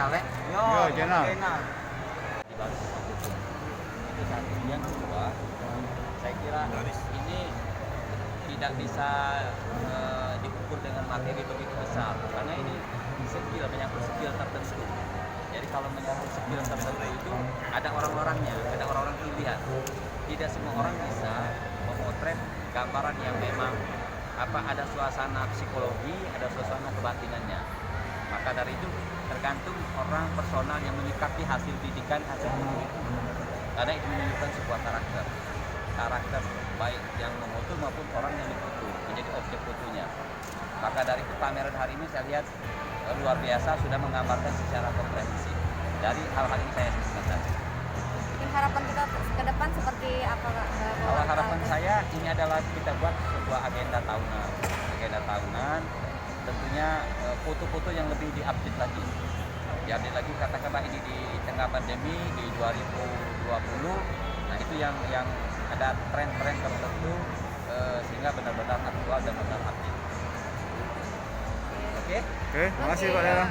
channel ya. Yo, channel. Dibalas hukum. Itu satu. Yang kedua, saya kira ini tidak bisa diukur dengan materi begitu besar karena ini skill, menyangkut skill tertentu. Jadi kalau menyangkut skill tertentu itu ada orang-orangnya, ada orang-orang pilihan. Tidak semua orang bisa memotret gambaran yang memang ada suasana psikologi, ada suasana kebatinannya. Maka dari itu tergantung orang personal yang menyikapi hasil didikan, hasil foto itu. Karena itu menunjukkan sebuah karakter baik yang memoto maupun orang yang difoto menjadi objek fotonya. Maka dari itu pameran hari ini saya lihat luar biasa, sudah menggambarkan secara komprehensif. Dari hal-hal ini saya sebutkan tadi. Mungkin harapan kita ke depan seperti apa? Kalau harapan saya ini adalah kita buat sebuah agenda tahunan, tentunya foto-foto yang lebih diupdate lagi. Diupdate lagi, katakanlah ini di tengah pandemi di 2020. Nah itu yang ada tren-tren tertentu sehingga benar-benar aktual dan benar update. Oke? Oke, terima kasih Pak Dara.